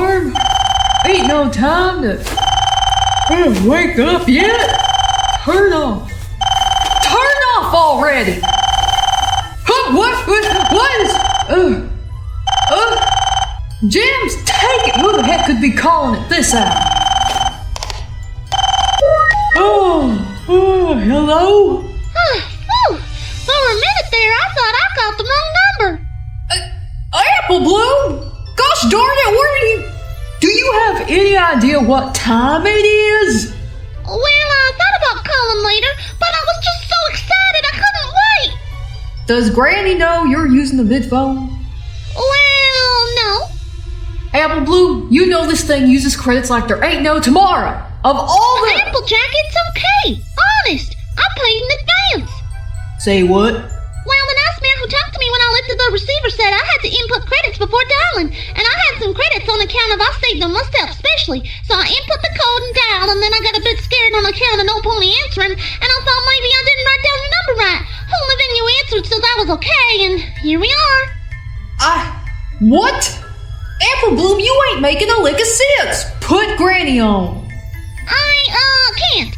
alarm. Ain't no time to wake up yet. Turn off. Turn off already. Huh, what is... Jim's take it. Who the heck could be calling at this hour? Hello? For a minute there, I thought I called the wrong number. Apple Bloom? Gosh darn it, where are you? Do you have any idea what time it is? Well, I thought about calling later, but I was just so excited I couldn't wait. Does Granny know you're using the Vid-Phone? Well, no. Apple Bloom, you know this thing uses credits like there ain't no tomorrow. Of all the... Applejack, it's okay. Honest. I paid in advance. Say what? Well, the nice man who talked to me when I lifted the receiver said I had to input credits before dialing, and I had some credits on account of I saved them myself specially. So I input the code and dialed, and then I got a bit scared on account of no pony answering, and I thought maybe I didn't write down your number right. Well, then you answered, so that was okay, and here we are. What? Apple Bloom, you ain't making a lick of sense. Put Granny on. I can't.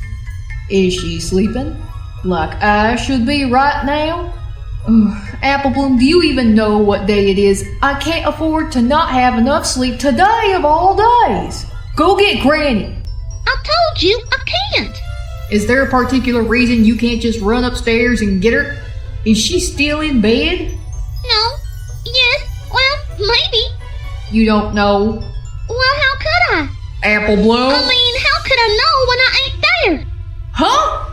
Is she sleeping? Like I should be right now? Apple Bloom, do you even know what day it is? I can't afford to not have enough sleep today of all days. Go get Granny. I told you I can't. Is there a particular reason you can't just run upstairs and get her? Is she still in bed? No. Yes. Well, maybe. You don't know? Well, how could I? Apple Bloom? I mean, how could I know when I ain't there? Huh?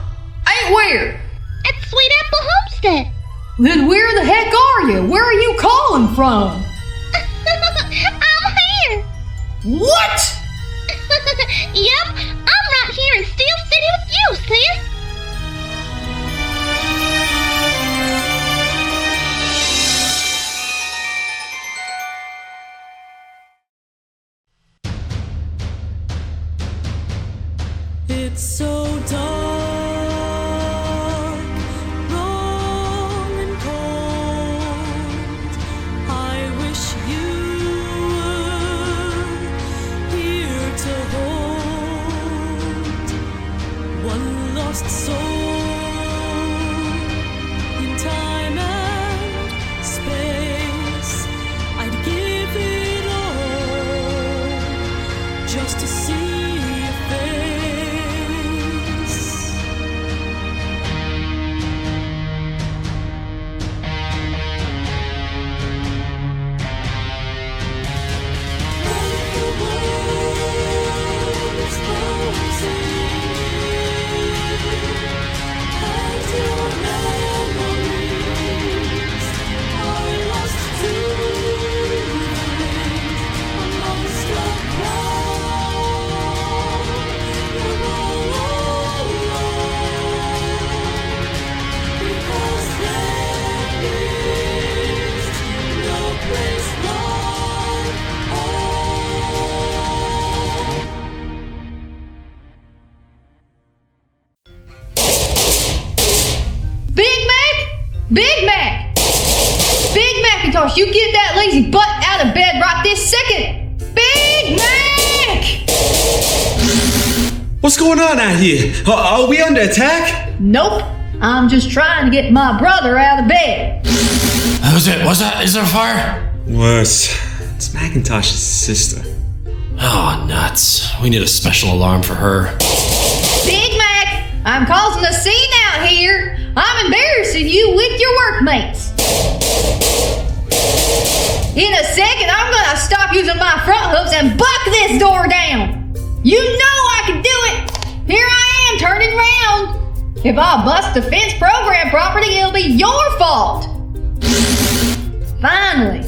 Ain't where? At Sweet Apple Homestead. Then where the heck are you? Where are you calling from? I'm here. What? Yep, I'm right here in Steel City with you, sis. It's so dark, long and cold. I wish you were here to hold one lost soul in time and space. I'd give it all just to see your face. Big Mac! Big Macintosh, you get that lazy butt out of bed right this second! Big Mac! What's going on out here? Are we under attack? Nope. I'm just trying to get my brother out of bed. Who's it? What's that? Is there a fire? Worse. It's Macintosh's sister. Oh, nuts. We need a special alarm for her. Big Mac, I'm causing a scene out here. I'm embarrassing you with your workmates. In a second, I'm gonna stop using my front hooks and buck this door down. You know I can do it. Here I am turning around. If I bust the fence program property, it'll be your fault. Finally.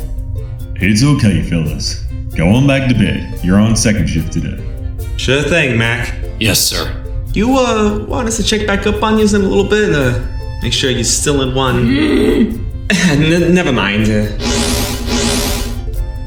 It's okay, fellas. Go on back to bed. You're on second shift today. Sure thing, Mac. Yes, sir. You want us to check back up on you in a little bit? Make sure you're still in one. Never mind.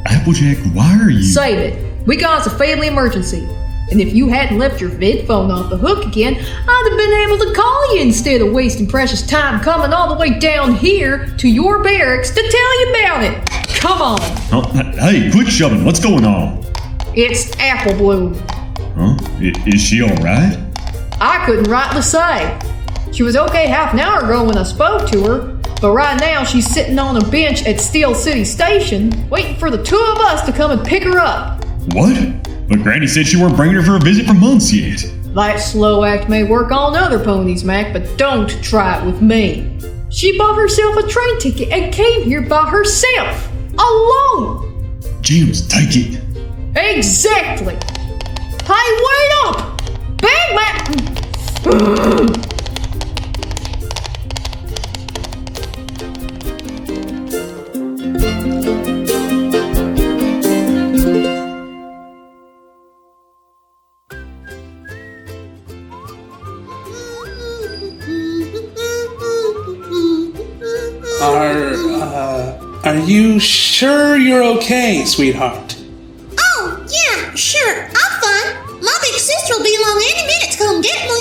Applejack, why are you... Save it. We got a family emergency. And if you hadn't left your Vid-Phone off the hook again, I'd have been able to call you instead of wasting precious time coming all the way down here to your barracks to tell you about it. Come on. Oh, hey, quit shoving. What's going on? It's Apple Bloom. Huh? Is she alright? I couldn't rightly say. She was okay half an hour ago when I spoke to her, but right now she's sitting on a bench at Steel City Station, waiting for the two of us to come and pick her up. What? But Granny said she weren't bringing her for a visit for months yet. That slow act may work on other ponies, Mac, but don't try it with me. She bought herself a train ticket and came here by herself, alone. James, take it. Exactly. Hey, wait up! Big Mac! Are you sure you're okay, sweetheart? Oh, yeah, sure, I'm fine. My big sister will be along any minute to come get me.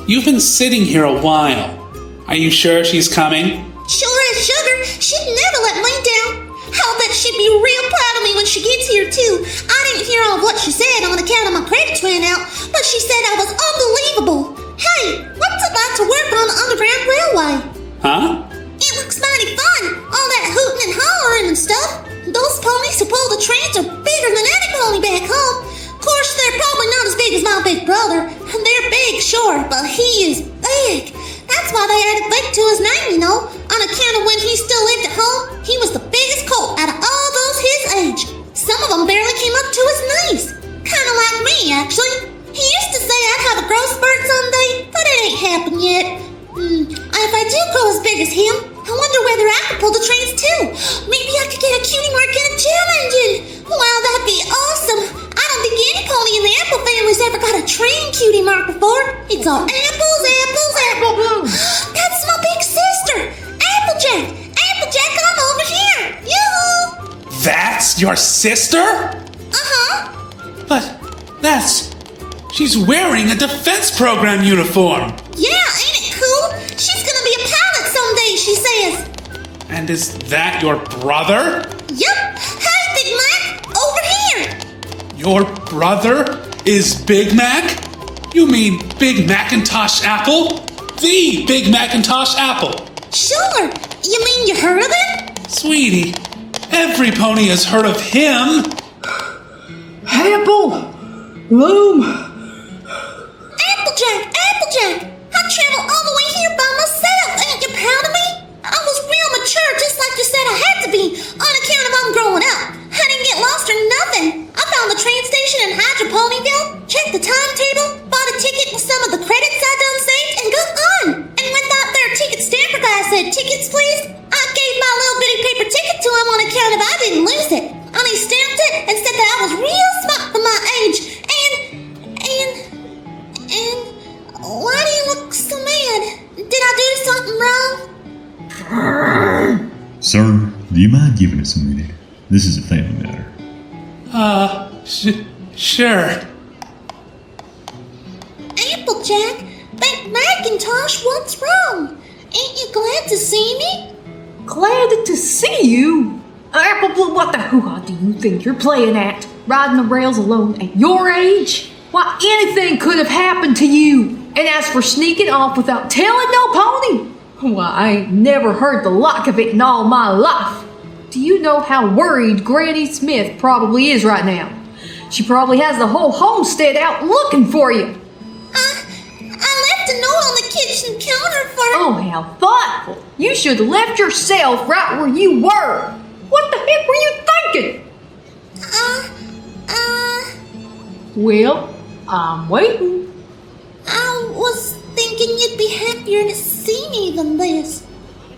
You've been sitting here a while. Are you sure she's coming? Sure as sugar, she'd never let me down. I'll bet she'd be real proud of me when she gets here, too. I didn't hear all of what she said on account of my credits ran out, but she said I was unbelievable. Hey, what's it like to work on the Underground Railway? Huh? It looks mighty fun, all that hooting and hollering and stuff. Those ponies who pull the trains are bigger than any pony back home. Of course, they're probably not as big as my big brother. They're big, sure, but he is big. That's why they added big to his name, you know. On account of when he still lived at home, he was the biggest colt out of all those his age. Some of them barely came up to his knees. Kinda like me, actually. He used to say I'd have a growth spurt someday, but it ain't happened yet. If I do grow as big as him, I wonder whether I could pull the trains too. Maybe I could get a cutie mark in a gem engine. Wow, that'd be awesome. I don't think any pony in the Apple family's ever got a train cutie mark before. It's all apples, apples, apple bloom. That's my big sister, Applejack. Applejack, I'm over here. Yoo-hoo. That's your sister? Uh-huh. But she's wearing a defense program uniform. Yeah, ain't it cool? She's gonna be a pilot someday, she says. And is that your brother? Yup. Hey, Big Mac, over here. Your brother is Big Mac? You mean Big Macintosh Apple? The Big Macintosh Apple. Sure. You mean you heard of him? Sweetie, every pony has heard of him. Apple Bloom. Applejack, I traveled all the way here by myself. Ain't you proud of me? I was real mature, just like you said I had to be, on account of I'm growing up. I didn't get lost or nothing. I found the train station in Hydroponyville, checked the timetable, bought a ticket with some of the credits I done saved, and got on. And when that there ticket stamper guy said, "Tickets, please," I gave my little bitty paper ticket to him on account of I didn't lose it. And he stamped it and said that I was real smart for my age. And why do you look so mad? Did I do something wrong? Sir, do you mind giving us a minute? This is a family matter. Sure. Applejack, Big Macintosh, what's wrong? Ain't you glad to see me? Glad to see you? Apple Bloom, what the hoo-ha do you think you're playing at? Riding the rails alone at your age? Why, anything could have happened to you. And as for sneaking off without telling no pony, why, I ain't never heard the like of it in all my life. Do you know how worried Granny Smith probably is right now? She probably has the whole homestead out looking for you. I left a note on the kitchen counter for... Oh, how thoughtful. You should have left yourself right where you were. What the heck were you thinking? Well, I'm waiting. I was thinking you'd be happier to see me than this.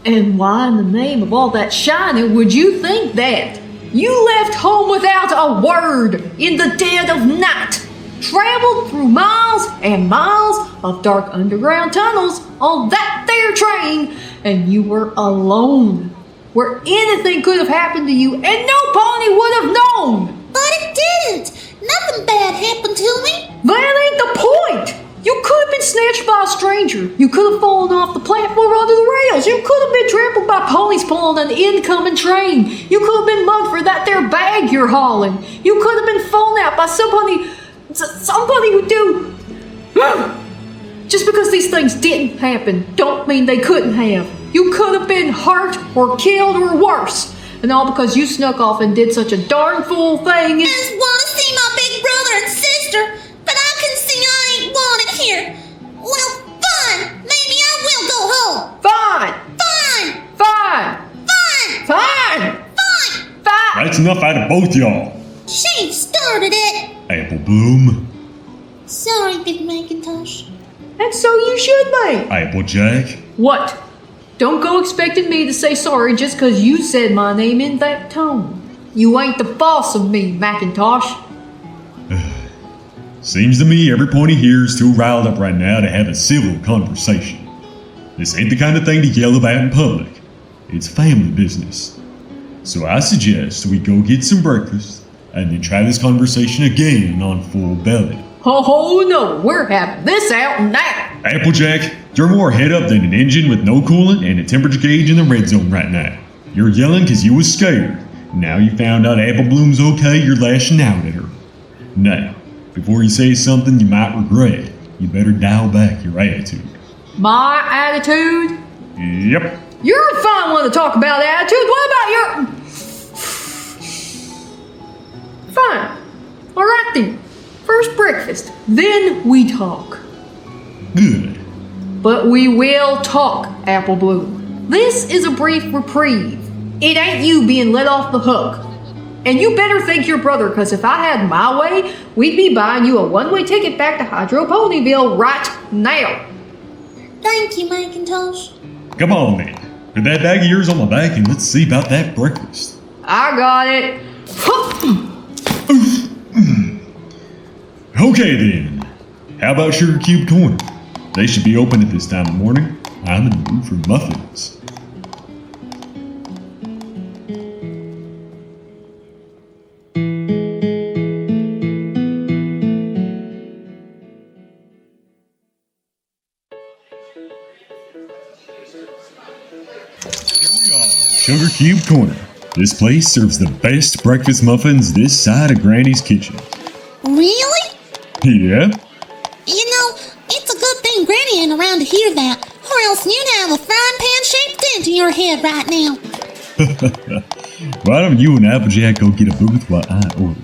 And why in the name of all that shining would you think that? You left home without a word in the dead of night, traveled through miles and miles of dark underground tunnels on that there train, and you were alone, where anything could have happened to you and no pony would have known. But it didn't. Nothing bad happened to me. That ain't the point. You could have been snatched by a stranger. You could have fallen off the platform onto the rails. You could have been trampled by ponies pulling an incoming train. You could have been mugged for that there bag you're hauling. You could have been phoned out by somebody who do. Just because these things didn't happen, don't mean they couldn't have. You could have been hurt or killed or worse. And all because you snuck off and did such a darn fool thing. I just want to see my big brother and sister, but I can see I ain't wanted here. Well, fine. Maybe I will go home. Fine. That's enough out of both y'all. She started it. Apple Bloom, Sorry, Big Macintosh. And so you should be. Applejack. What? Don't go expecting me to say sorry just because you said my name in that tone. You ain't the boss of me, Macintosh. Seems to me every pony here is too riled up right now to have a civil conversation. This ain't the kind of thing to yell about in public. It's family business. So I suggest we go get some breakfast and then try this conversation again on full belly. Oh no, we're having this out now. Applejack, you're more head up than an engine with no coolant and a temperature gauge in the red zone right now. You're yelling because you was scared. Now you found out Apple Bloom's okay, you're lashing out at her. Now, before you say something you might regret, you better dial back your attitude. My attitude? Yep. You're a fine one to talk about attitude. What about your... Fine. All right then. First breakfast, then we talk. Good. But we will talk, Apple Bloom. This is a brief reprieve. It ain't you being let off the hook. And you better thank your brother, because if I had my way, we'd be buying you a one-way ticket back to Hydro Ponyville right now. Thank you, Macintosh. Come on then. Put that bag of yours on my back and let's see about that breakfast. I got it. Okay then. How about Sugar Cube Corner? They should be open at this time of morning. I'm in the mood for muffins. Sugar Cube Corner. This place serves the best breakfast muffins this side of Granny's kitchen. Really? Yeah? You know, it's a good thing Granny ain't around to hear that, or else you'd have a frying pan-shaped dent in your head right now. Why don't you and Applejack go get a booth while I order?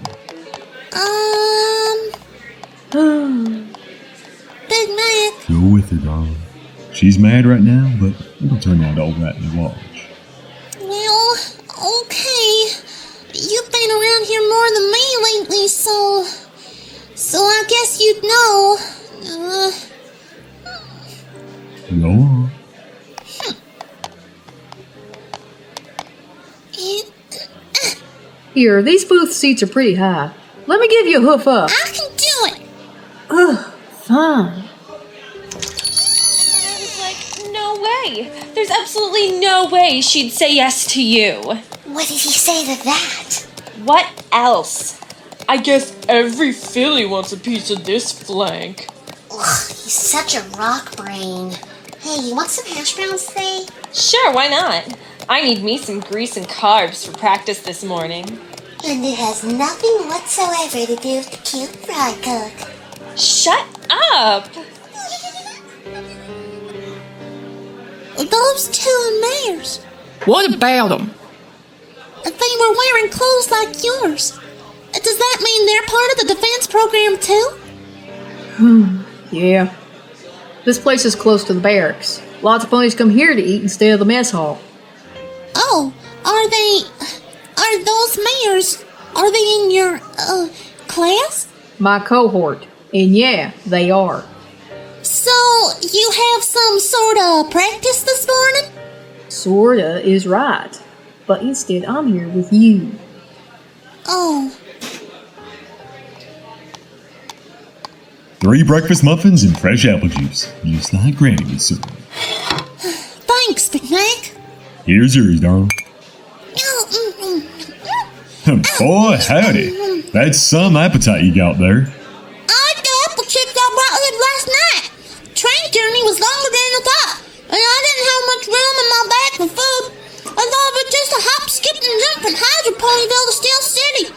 Big Mac. Go with her, darling. She's mad right now, but it'll turn out all right in the wash. Well, okay. You've been around here more than me lately, so I guess you'd know. Go on. Here, these booth seats are pretty high. Let me give you a hoof up. I can do it. Ugh, fine. I was like, no way. There's absolutely no way she'd say yes to you. What did he say to that? What else? I guess every filly wants a piece of this flank. Ugh, he's such a rock brain. Hey, you want some hash browns today? Sure, why not? I need me some grease and carbs for practice this morning. And it has nothing whatsoever to do with the cute fry cook. Shut up! Those two mares. What about them? They were wearing clothes like yours. Does that mean they're part of the defense program too? Yeah. This place is close to the barracks. Lots of ponies come here to eat instead of the mess hall. Oh, are those mares, are they in your, class? My cohort. And yeah, they are. So, you have some sort of practice this morning? Sorta is right. But instead, I'm here with you. Oh. 3 breakfast muffins and fresh apple juice, just like Granny was serving. Thanks, Big Mac. Here's yours, darling. Boy, howdy. That's some appetite you got there. I ate the apple chips I brought in last night. Train journey was longer than I thought, and I didn't have much room in my bag for food. I thought of it just a hop, skip, and jump from Hydro Ponyville to Steel City.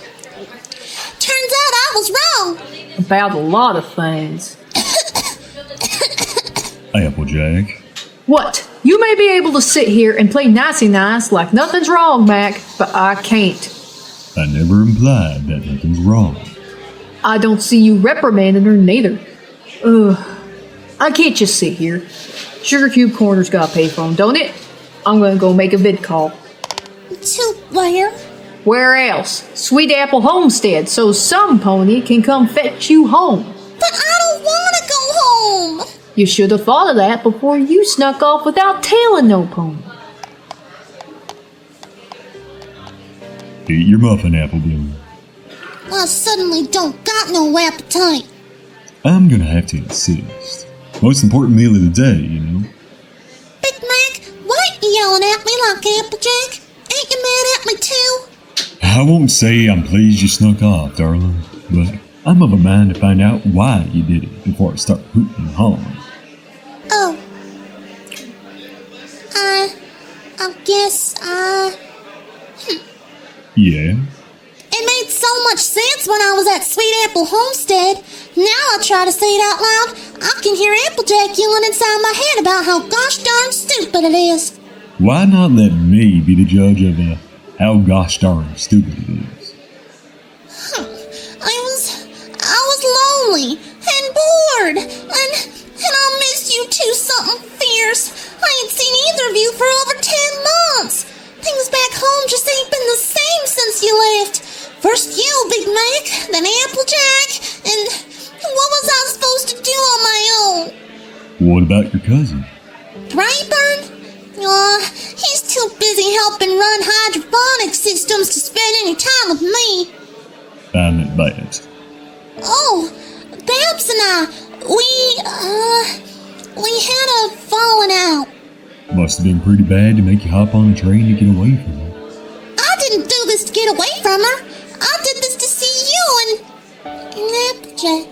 about a lot of things. Applejack. What? You may be able to sit here and play nicey nice like nothing's wrong, Mac, but I can't. I never implied that nothing's wrong. I don't see you reprimanding her neither. Ugh. I can't just sit here. Sugar Cube Corner's got a payphone, don't it? I'm gonna go make a vid call. To where? Where else? Sweet Apple Homestead, so some pony can come fetch you home. But I don't want to go home. You should have thought of that before you snuck off without tailing no pony. Eat your muffin, Applebloom. I suddenly don't got no appetite. I'm gonna have to insist. Most important meal of the day, you know. Big Mac, why ain't you yelling at me like Applejack? Ain't you mad at me too? I won't say I'm pleased you snuck off, darling, but I'm of a mind to find out why you did it before I start hooting and hollering. Oh. I guess, Yeah? It made so much sense when I was at Sweet Apple Homestead. Now I try to say it out loud, I can hear Applejack yelling inside my head about how gosh darn stupid it is. Why not let me be the judge of how gosh darn stupid it is? I was lonely and bored, and I missed you two something fierce. I ain't seen either of you for over 10 months. Things back home just ain't been the same since you left. First you, Big Mac, then Applejack, and what was I supposed to do on my own? What about your cousin? Braeburn? He's too busy helping run hydroponic systems to spend any time with me. I meant Babs. Oh, Babs and I, we had a falling out. Must have been pretty bad to make you hop on a train to get away from her. I didn't do this to get away from her. I did this to see you and Applejack.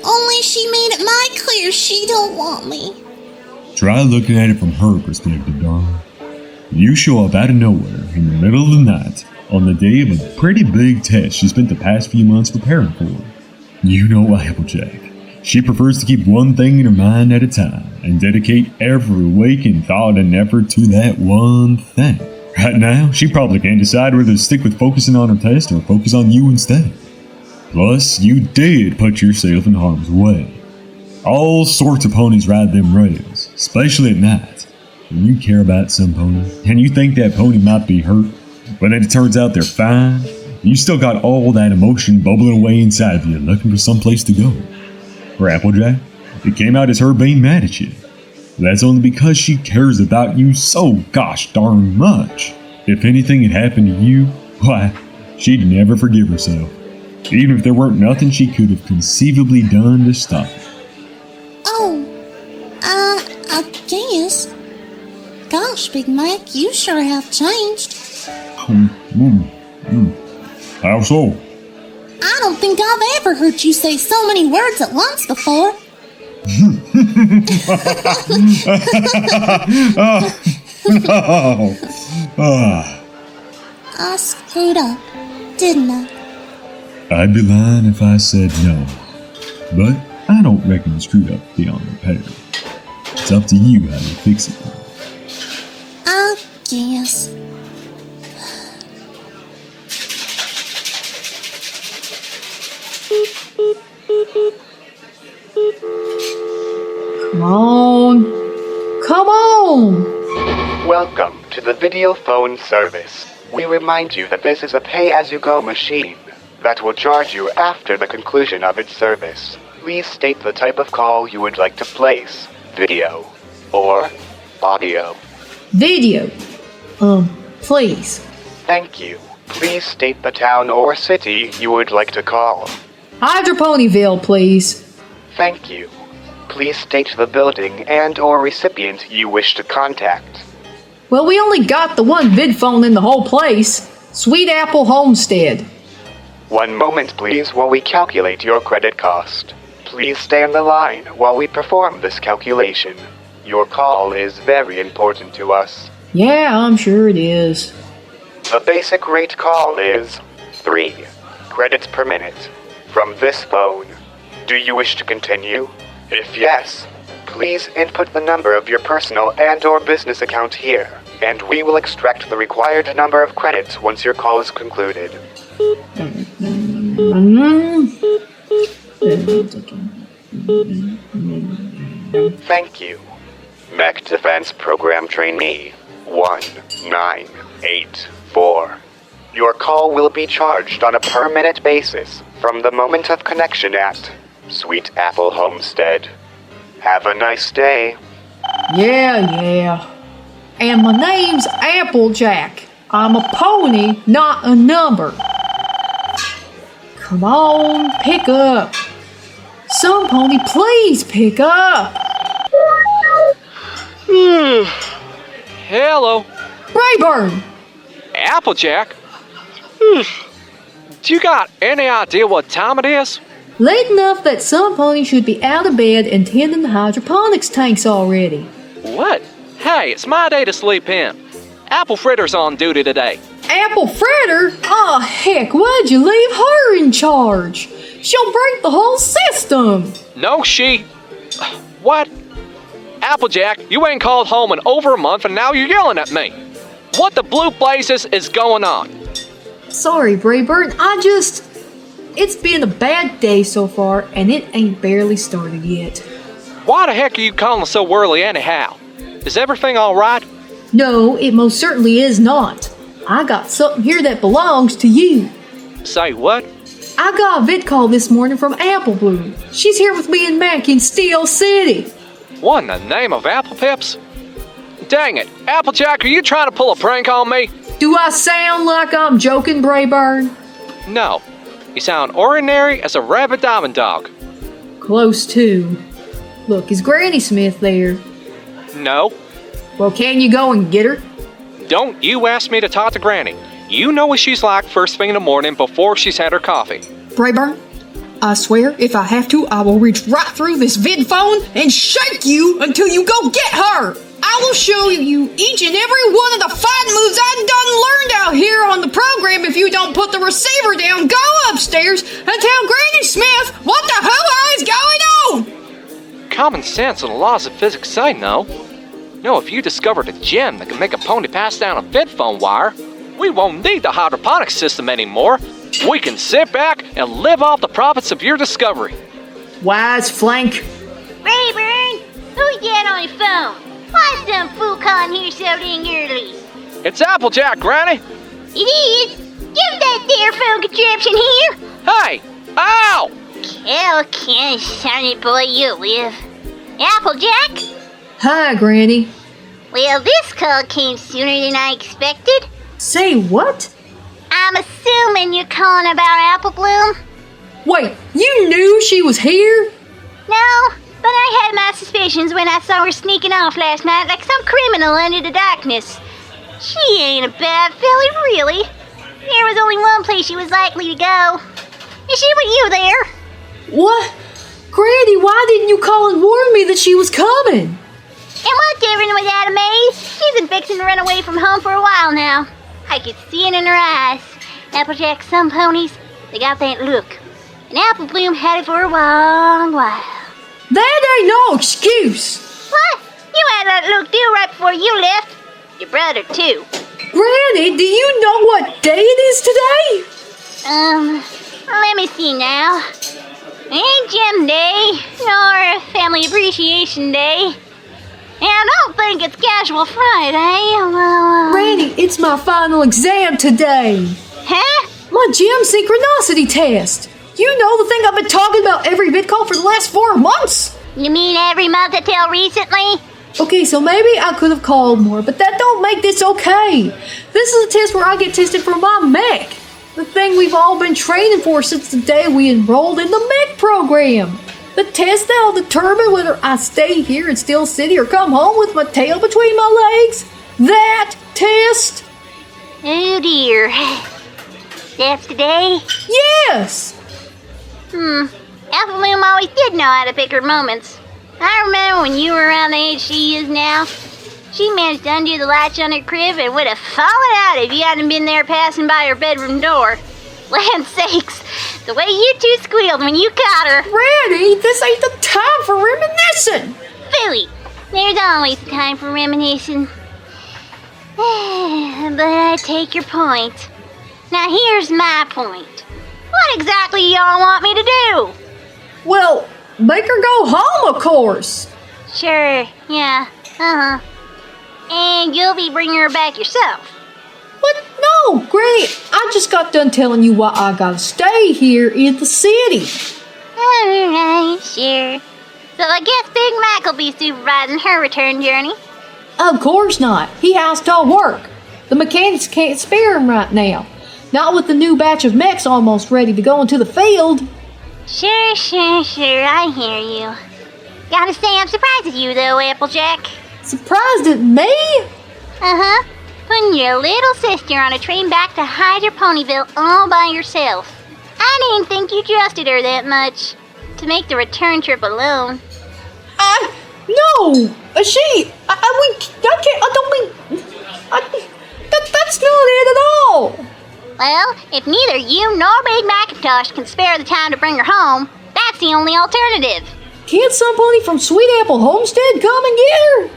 Only she made it mighty clear she don't want me. Try looking at it from her perspective, darling. You show up out of nowhere in the middle of the night on the day of a pretty big test she spent the past few months preparing for. You know Applejack. She prefers to keep one thing in her mind at a time and dedicate every waking thought and effort to that one thing. Right now, she probably can't decide whether to stick with focusing on her test or focus on you instead. Plus, you did put yourself in harm's way. All sorts of ponies ride them rails, especially at night. When you care about some pony, and you think that pony might be hurt, but then it turns out they're fine, you still got all that emotion bubbling away inside of you, looking for some place to go. For Applejack, it came out as her being mad at you. That's only because she cares about you so gosh darn much. If anything had happened to you, why, she'd never forgive herself. Even if there weren't nothing she could have conceivably done to stop it. Oh, I guess. Gosh, Big Mac, you sure have changed. How so? I don't think I've ever heard you say so many words at once before. I screwed up, didn't I? I'd be lying if I said no. But I don't reckon you screwed up beyond repair. It's up to you how to fix it. I guess. Come on. Come on! Welcome to the video phone service. We remind you that this is a pay-as-you-go machine that will charge you after the conclusion of its service. Please state the type of call you would like to place. Video or audio. Video. Please. Thank you. Please state the town or city you would like to call. Hydroponyville, please. Thank you. Please state the building and or recipient you wish to contact. Well, we only got the one Vid-Phone in the whole place. Sweet Apple Homestead. One moment, please, while we calculate your credit cost. Please stay on the line while we perform this calculation. Your call is very important to us. Yeah, I'm sure it is. The basic rate call is 3 credits per minute from this phone. Do you wish to continue? If yes, please input the number of your personal and/or business account here, and we will extract the required number of credits once your call is concluded. Thank you. Mech Defense Program Trainee 1984. Your call will be charged on a per-minute basis from the moment of connection at Sweet Apple Homestead. Have a nice day. Yeah. And my name's Applejack. I'm a pony, not a number. Come on, pick up. Some pony, please pick up. Hello. Braeburn. Applejack? Do you got any idea what time it is? Late enough that some pony should be out of bed and tending the hydroponics tanks already. What? Hey, it's my day to sleep in. Apple Fritter's on duty today. Apple Fritter? Oh, heck, why'd you leave her in charge? She'll break the whole system. No, she... What? Applejack, you ain't called home in over a month and now you're yelling at me. What the blue blazes is going on? Sorry, Braeburn, it's been a bad day so far, and it ain't barely started yet. Why the heck are you calling so early anyhow? Is everything alright? No, it most certainly is not. I got something here that belongs to you. Say what? I got a vid call this morning from Applebloom. She's here with me and Mac in Steel City. What in the name of Apple Pips? Dang it, Applejack, are you trying to pull a prank on me? Do I sound like I'm joking, Braeburn? No. You sound ordinary as a rabid diamond dog. Close to. Look, is Granny Smith there? No. Well, can you go and get her? Don't you ask me to talk to Granny. You know what she's like first thing in the morning before she's had her coffee. Braeburn, I swear if I have to, I will reach right through this Vid-Phone and shake you until you go get her! I will show you each and every one of the fighting moves I done learned out here on the program if you don't put the receiver down, go upstairs, and tell Granny Smith what the hoo is going on! Common sense and the laws of physics say no. No, if you discovered a gem that can make a pony pass down a Vid-Phone wire, we won't need the hydroponics system anymore. We can sit back and live off the profits of your discovery. Wise flank. Braeburn, who's that on your phone? Why's some fool calling here so dang early? It's Applejack, Granny. It is? Give that there phone contraption here. Hey! Ow! Hell, can sonny boy you live. Applejack? Hi, Granny. Well, this call came sooner than I expected. Say what? I'm assuming you're calling about Applebloom? Wait, you knew she was here? No, but I had my suspicions when I saw her sneaking off last night like some criminal under the darkness. She ain't a bad filly, really. There was only one place she was likely to go. Is she with you there? What? Granny, why didn't you call and warn me that she was coming? And what difference was that, Maze? She's been fixing to run away from home for a while now. I could see it in her eyes. Applejack, some ponies, they got that look. And Applebloom had it for a long while. That ain't no excuse. What? You had that look too right before you left. Your brother, too. Granny, do you know what day it is today? Let me see now. It ain't Gem Day, nor Family Appreciation Day. And I don't think it's Casual Friday. Granny, it's my final exam today. Huh? My gem synchronicity test. You know the thing I've been talking about every vid call for the last 4 months? You mean every month until recently? Okay, so maybe I could have called more, but that don't make this okay. This is a test where I get tested for my mech. The thing we've all been training for since the day we enrolled in the mech program. The test that'll determine whether I stay here in Steel City or come home with my tail between my legs. That test. Oh dear. That's today? Yes. Applebloom always did know how to pick her moments. I remember when you were around the age she is now. She managed to undo the latch on her crib and would have fallen out if you hadn't been there passing by her bedroom door. Land sakes, The way you two squealed when you caught her. Granny, this ain't the time for reminiscing. Philly, there's always time for reminiscing. But I take your point. Now here's my point. What exactly y'all want me to do? Well, make her go home, of course. Sure, yeah, And you'll be bringing her back yourself. But no, Granny, I just got done telling you why I gotta stay here in the city. Alright, sure. So I guess Big Mac will be supervising her return journey. Of course not. He has to work. The mechanics can't spare him right now. Not with the new batch of mechs almost ready to go into the field. Sure, I hear you. Gotta say I'm surprised at you though, Applejack. Surprised at me? Uh-huh. Putting your little sister on a train back to Hydra Ponyville all by yourself. I didn't think you trusted her that much. To make the return trip alone. No! That's not it at all! Well, if neither you nor Big Macintosh can spare the time to bring her home, that's the only alternative. Can't somebody from Sweet Apple Homestead come and get her?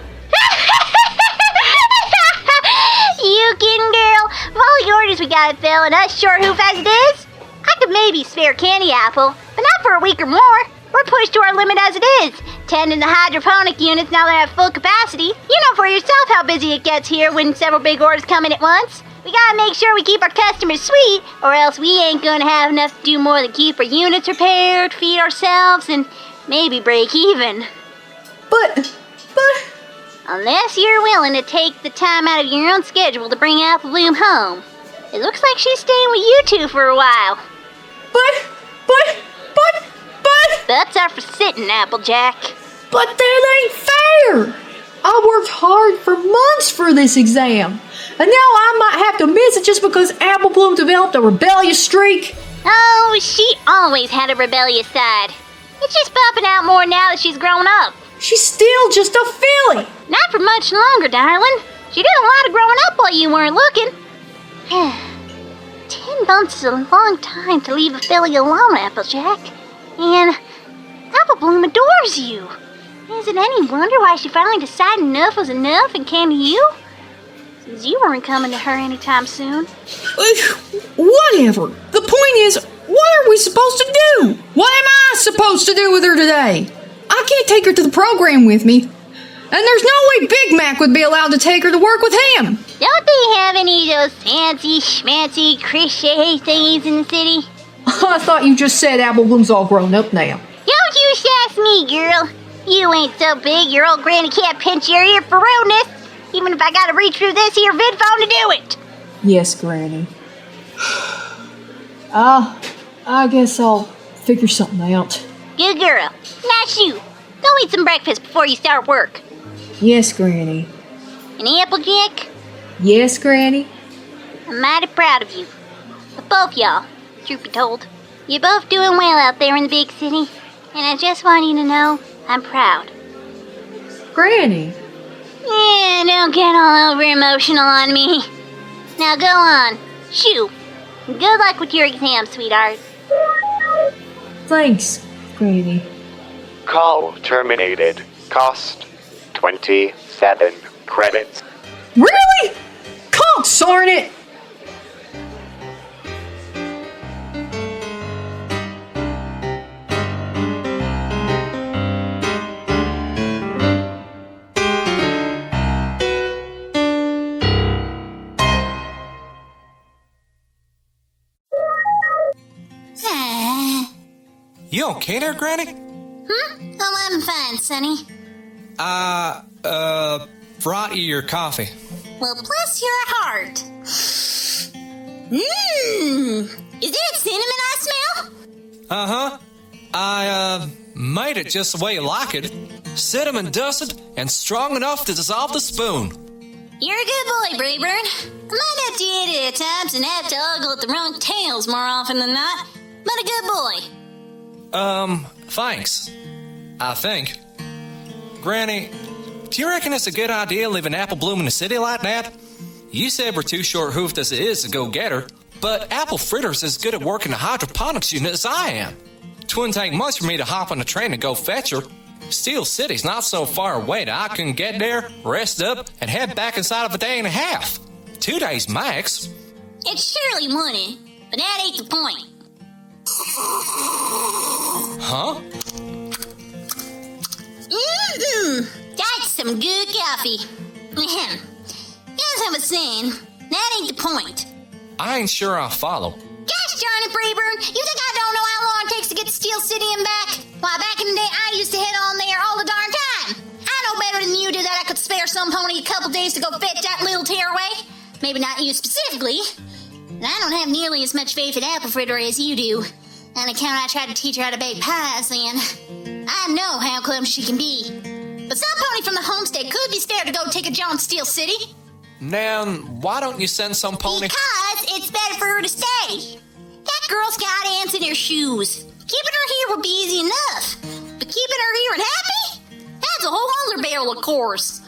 You kidding, girl? Of all the orders we got to fill and us short hoof as it is, I could maybe spare Candy Apple, but not for a week or more. We're pushed to our limit as it is. Tending the hydroponic units now that I have full capacity. You know for yourself how busy it gets here when several big orders come in at once. We gotta make sure we keep our customers sweet, or else we ain't gonna have enough to do more than keep our units repaired, feed ourselves, and maybe break even. But... Unless you're willing to take the time out of your own schedule to bring Applebloom home. It looks like she's staying with you two for a while. But... Butts are for sitting, Applejack. But that ain't fair! I worked hard for months for this exam, and now I might have to miss it just because Applebloom developed a rebellious streak. Oh, she always had a rebellious side. It's just popping out more now that she's grown up. She's still just a filly. Not for much longer, darling. She did a lot of growing up while you weren't looking. 10 months is a long time to leave a filly alone, Applejack. And Applebloom adores you. Is it any wonder why she finally decided enough was enough and came to you? Since you weren't coming to her anytime soon. Whatever. The point is, what are we supposed to do? What am I supposed to do with her today? I can't take her to the program with me. And there's no way Big Mac would be allowed to take her to work with him. Don't they have any of those fancy schmancy crochet thingies in the city? I thought you just said Applebloom's all grown up now. Don't you sass me, girl. You ain't so big your old granny can't pinch your ear for rudeness, even if I gotta reach through this here Vid-Phone to do it. Yes, Granny. I guess I'll figure something out. Good girl. Now shoot. Go eat some breakfast before you start work. Yes, Granny. And Applejack? Yes, Granny? I'm mighty proud of you. Of both y'all, truth be told. You're both doing well out there in the big city, and I just want you to know I'm proud. Granny. Yeah, don't get all over emotional on me. Now go on. Shoo. Good luck with your exam, sweetheart. Thanks, Granny. Call terminated. Cost 27 credits. Really? Consarn it! You okay there, Granny? Oh, I'm fine, Sonny. Brought you your coffee. Well, bless your heart. Is that cinnamon I smell? Uh-huh. I made it just the way you like it. Cinnamon dusted and strong enough to dissolve the spoon. You're a good boy, Braeburn. I might have to eat it at times and have to ogle at the wrong tails more often than not, but a good boy. Thanks. I think. Granny, do you reckon it's a good idea leaving Applebloom in the city like that? You said we're too short-hoofed as it is to go get her. But Apple Fritter's as good at working the hydroponics unit as I am. Twouldn't take much for me to hop on the train and go fetch her. Steel City's not so far away that I can get there, rest up, and head back inside of a day and a half. 2 days max. It surely wouldn't, but that ain't the point. Huh? That's some good coffee. As I was saying, that ain't the point. I ain't sure I'll follow. Gosh darn it, Braeburn! You think I don't know how long it takes to get to Steel City and back? Why, back in the day, I used to head on there all the darn time. I know better than you do that I could spare some pony a couple days to go fetch that little tearaway. Maybe not you specifically. And I don't have nearly as much faith in Apple Fritter as you do. On account I tried to teach her how to bake pies then. I know how clumsy she can be. But some pony from the homestead could be spared to go take a jaunt to Steel City. Now, why don't you send some pony? Because it's better for her to stay. That girl's got ants in her shoes. Keeping her here would be easy enough. But keeping her here and happy? That's a whole other barrel of course.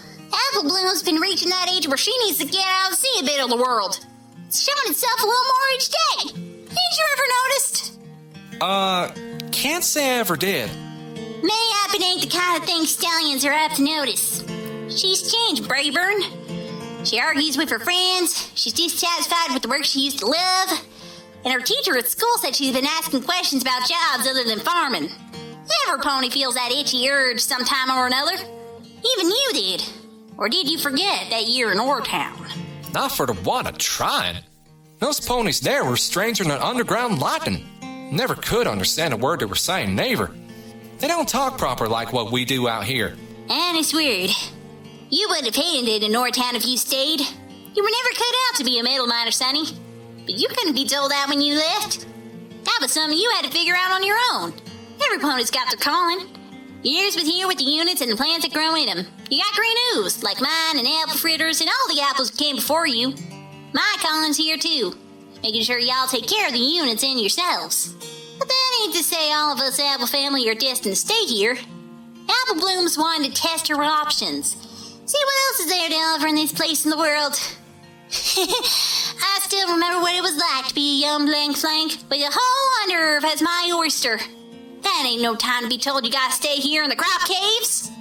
Apple Bloom's been reaching that age where she needs to get out and see a bit of the world. It's showing itself a little more each day. Ain't you ever noticed? Can't say I ever did. Mayhap it ain't the kind of thing stallions are apt to notice. She's changed, Braeburn. She argues with her friends, she's dissatisfied with the work she used to love, and her teacher at school said she's been asking questions about jobs other than farming. Every pony feels that itchy urge sometime or another. Even you did. Or did you forget that year in Ortown? Not for the want of trying. Those ponies there were stranger than underground lightning. Never could understand a word they were saying, neither. They don't talk proper like what we do out here. And it's weird. You would have hated it in Ortown if you stayed. You were never cut out to be a metal miner, Sonny. But you couldn't be told that when you left. That was something you had to figure out on your own. Every pony's got their calling. Years with here with the units and the plants that grow in them. You got green ooze, like mine and apple fritters and all the apples that came before you. My calling's here too. Making sure y'all take care of the units and yourselves. But that ain't to say all of us Apple family are destined to stay here. Apple Bloom's wanting to test her options. See what else is there to offer in this place in the world. I still remember what it was like to be a young blank flank with a whole Underearth as my oyster. That ain't no time to be told you gotta stay here in the crop caves.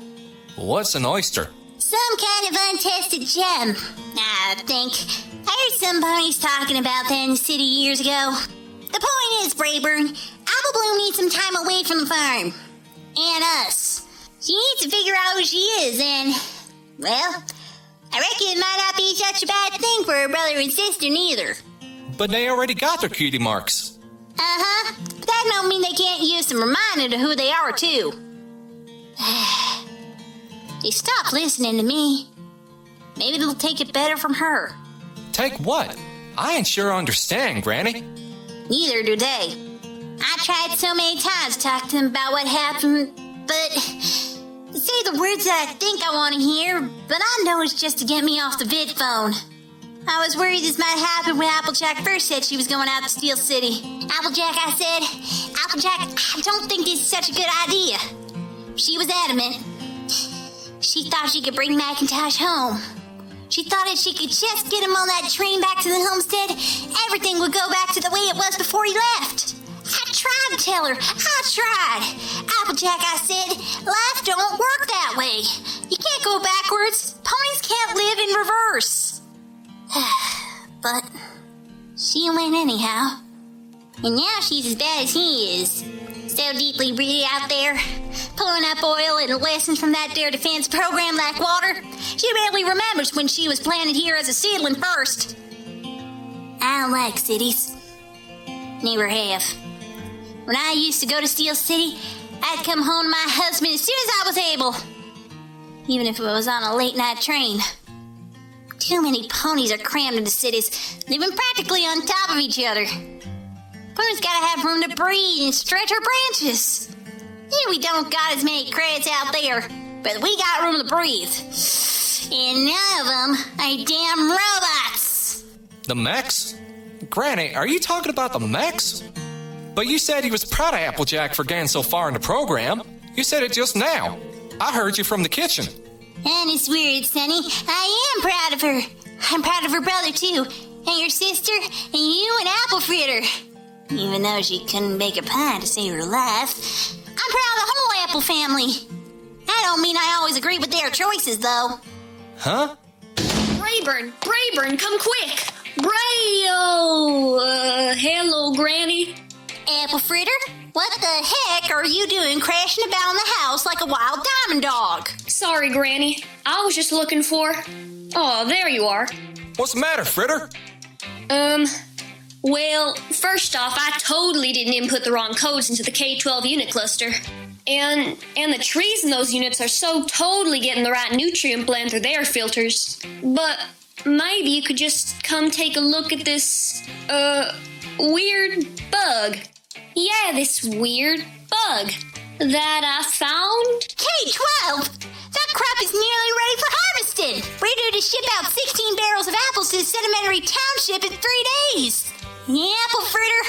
What's an oyster? Some kind of untested gem, I think. I heard some ponies talking about that in the city years ago. The point is, Braeburn, Apple Bloom needs some time away from the farm. And us. She needs to figure out who she is, and, well, I reckon it might not be such a bad thing for her brother and sister neither. But they already got their cutie marks. Uh-huh. But that don't mean they can't use some reminder to who they are, too. They stopped listening to me. Maybe they'll take it better from her. Take what? I ain't sure understand, Granny. Neither do they. I tried so many times to talk to them about what happened, but to say the words that I think I want to hear, but I know it's just to get me off the Vid-Phone. I was worried this might happen when Applejack first said she was going out to Steel City. Applejack, I said, Applejack, I don't think this is such a good idea. She was adamant. She thought she could bring Macintosh home. She thought if she could just get him on that train back to the homestead, everything would go back to the way it was before he left. I tried to tell her. I tried. Applejack, I said, life don't work that way. You can't go backwards. Ponies can't live in reverse. But she went anyhow. And now she's as bad as he is. So deeply rooted out there, pulling up oil and lessons from that there defense program like water. She barely remembers when she was planted here as a seedling first. I don't like cities. Never have. When I used to go to Steel City, I'd come home to my husband as soon as I was able. Even if it was on a late night train. Too many ponies are crammed into cities, living practically on top of each other. Ponies gotta have room to breathe and stretch our branches. Yeah, we don't got as many credits out there, but we got room to breathe. And none of them are damn robots. The mechs? Granny, are you talking about the mechs? But you said you was proud of Applejack for getting so far in the program. You said it just now. I heard you from the kitchen. And it's weird, Sonny. I am proud of her. I'm proud of her brother, too. and your sister, and you and Apple Fritter. Even though she couldn't bake a pie to save her life, I'm proud of the whole Apple family. That don't mean I always agree with their choices, though. Huh? Braeburn, come quick! Hello, Granny. Apple Fritter, what the heck are you doing crashing about in the house like a wild diamond dog? Sorry, Granny. I was just looking for... Oh, there you are. What's the matter, Fritter? Well, first off, I totally didn't input the wrong codes into the K-12 unit cluster. And the trees in those units are so totally getting the right nutrient blend through their filters. But maybe you could just come take a look at this, weird bug. Yeah, this weird bug that I found. K-12? That crop is nearly ready for harvesting. We're due to ship out 16 barrels of apples to the Sedimentary Township in 3 days. Yeah, Apple Fritter,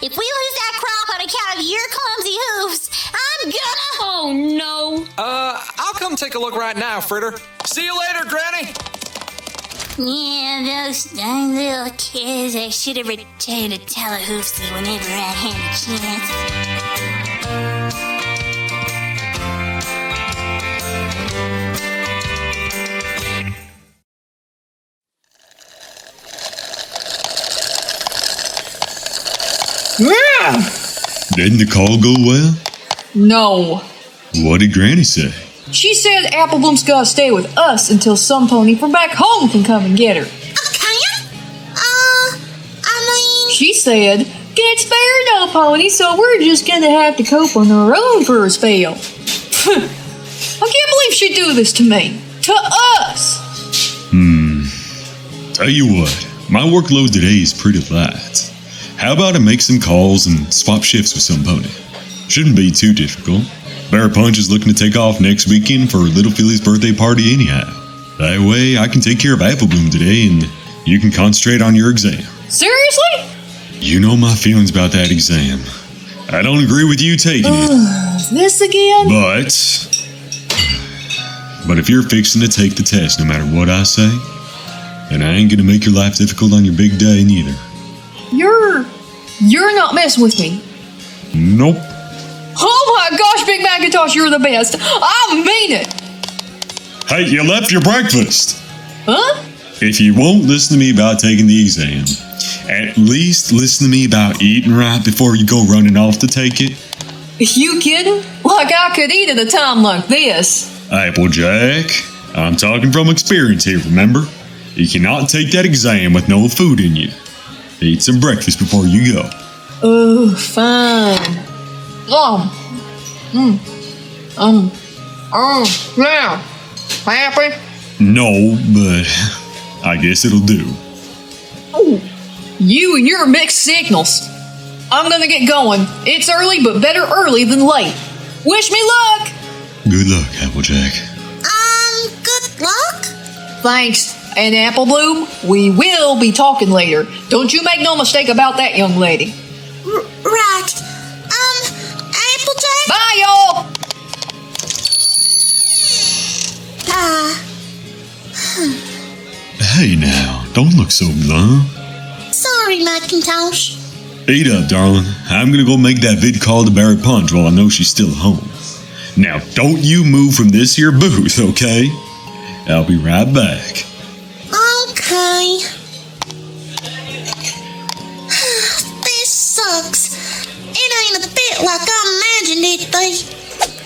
if we lose that crop on account of your clumsy hooves, I'm gonna... Oh, no. I'll come take a look right now, Fritter. See you later, Granny. Yeah, those darn little kids, I should have returned to Tallahoofsy whenever I had a chance. Yeah. Didn't the call go well? No. What did Granny say? She said Applebloom's gotta stay with us until some pony from back home can come and get her. She said, can't spare no pony, so we're just gonna have to cope on our own for a spell. I can't believe she'd do this to me. To us! Tell you what, my workload today is pretty light. How about I make some calls and swap shifts with some pony? Shouldn't be too difficult. Bear Punch is looking to take off next weekend for Little Philly's birthday party anyhow. That way I can take care of Applebloom today and you can concentrate on your exam. Seriously? You know my feelings about that exam. I don't agree with you taking it. This again? But if you're fixing to take the test no matter what I say, then I ain't gonna make your life difficult on your big day neither. You're not messing with me. Nope. Oh my gosh, Big Macintosh, you're the best. I mean it. Hey, you left your breakfast. Huh? If you won't listen to me about taking the exam, at least listen to me about eating right before you go running off to take it. You kidding? Like I could eat at a time like this. Applejack, I'm talking from experience here, remember? You cannot take that exam with no food in you. Eat some breakfast before you go. Oh, fine. Now, happy? No, but I guess it'll do. Oh, you and your mixed signals. I'm gonna get going. It's early, but better early than late. Wish me luck! Good luck, Applejack. Good luck? Thanks. And Applebloom, we will be talking later. Don't you make no mistake about that, young lady. Right. Applejack? Bye, y'all! Hey now, don't look so glum. Sorry, Macintosh. Eat up, darling. I'm gonna go make that vid call to Barry Punch while I know she's still at home. Now, don't you move from this here booth, okay? I'll be right back. Okay. This sucks. It ain't a bit like I imagined it, though.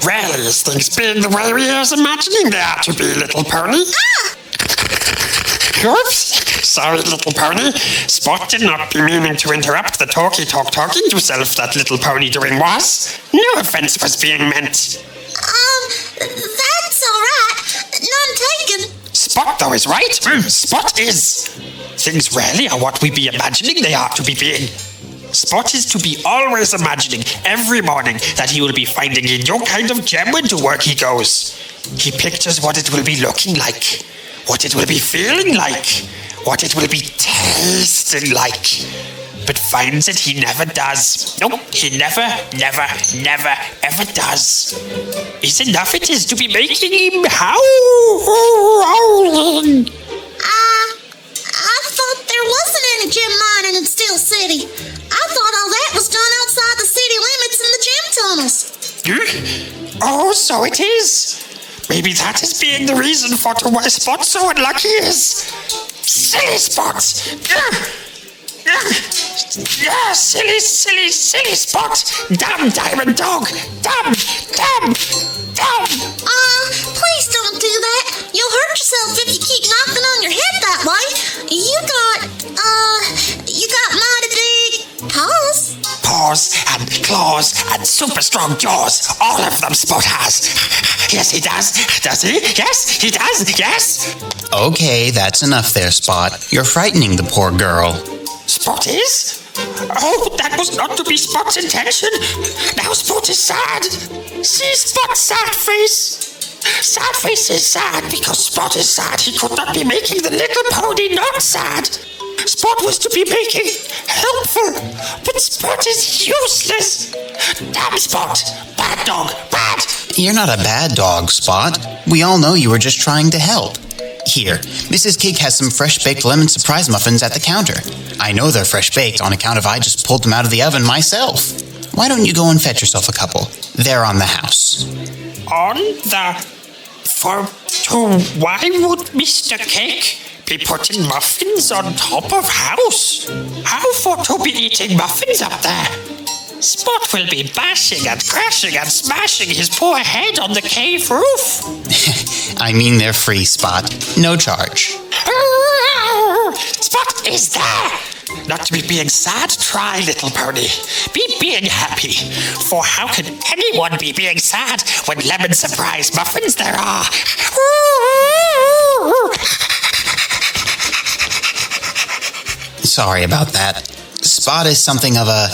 Really, is things being the way we was imagining they ought to be, little pony? Oops. Sorry, little pony. Spot did not be meaning to interrupt the talking yourself that little pony doing was. No offense was being meant. That's alright. None taken. Spot, though, is right. Spot is. Things rarely are what we be imagining they ought to be being. Spot is to be always imagining every morning that he will be finding a new kind of gem when to work he goes. He pictures what it will be looking like, what it will be feeling like, what it will be tasting like, but finds that he never does. Nope, he never, ever does. Is enough it is to be making him howling. I thought there wasn't any gem mining in Steel City. I thought all that was done outside the city limits in the gem tunnels. Oh, so it is. Maybe that is being the reason for why Spot's so unlucky is. Silly Spot! Yeah, silly Spot! Damn diamond dog! Damn! Please don't do that. You'll hurt yourself if you keep knocking on your head that way. You got mighty big paws. Paws and claws and super strong jaws. All of them Spot has. Yes, he does. Does he? Yes, he does. Yes. Okay, that's enough there, Spot. You're frightening the poor girl. Spot is? Oh, that was not to be Spot's intention. Now Spot is sad. See Spot's sad face. Sad face is sad because Spot is sad. He could not be making the little pony not sad. Spot was to be making helpful, but Spot is useless. Damn Spot. Bad dog. Bad. You're not a bad dog, Spot. We all know you were just trying to help. Here, Mrs. Cake has some fresh-baked lemon surprise muffins at the counter. I know they're fresh-baked on account of I just pulled them out of the oven myself. Why don't you go and fetch yourself a couple? They're on the house. On the... Why would Mr. Cake be putting muffins on top of house? How for to be eating muffins up there? Spot will be bashing and crashing and smashing his poor head on the cave roof. I mean they're free, Spot. No charge. Spot is there! Not to be being sad, try, little pony. Be being happy. For how can anyone be being sad when lemon surprise muffins there are? Sorry about that. Spot is something of a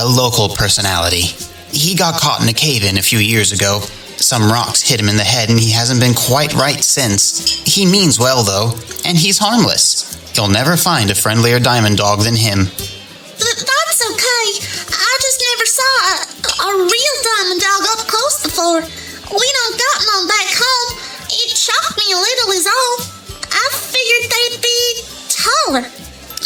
local personality. He got caught in a cave-in a few years ago. Some rocks hit him in the head and he hasn't been quite right since. He means well, though, and he's harmless. You'll never find a friendlier diamond dog than him. That's okay. I just never saw a real diamond dog up close before. We don't got none back home. It shocked me a little is all. I figured they'd be taller.